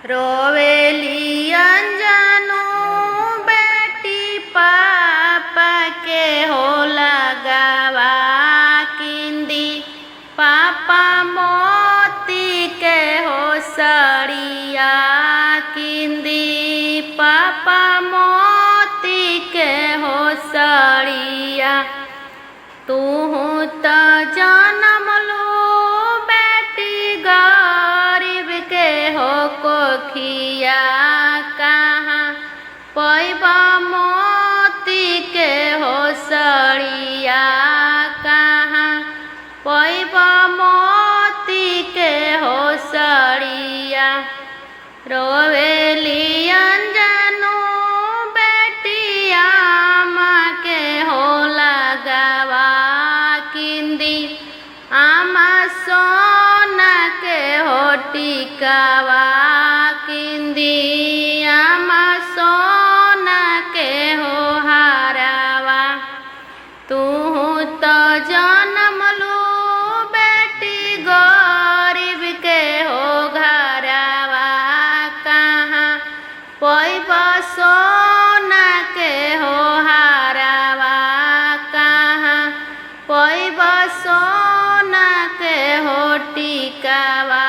रोवेली अंजनू बेटी पापा के हो लगावा किंदी। पापा मोती के हो सड़िया किंदी। पापा मोती के हो सड़िया। तू तो जन्म लो बेटी गरीब के हो कोखिया। कहाँ पैबा मोती के हो सड़िया। कहाँ पैबा मोती के हो सड़िया। रोवेली अंजनू बेटिया माँ के हो लगावा किंदी। आमा सोना के हो टिकावा किंदी। आमा सोना के हो हारावा। तू तो जन्म लो बेटी गरीब के हो घरावा। कहाँ पैबा सोना के हो हारावा। कहाँ पैबा सोना के हो टिकावा।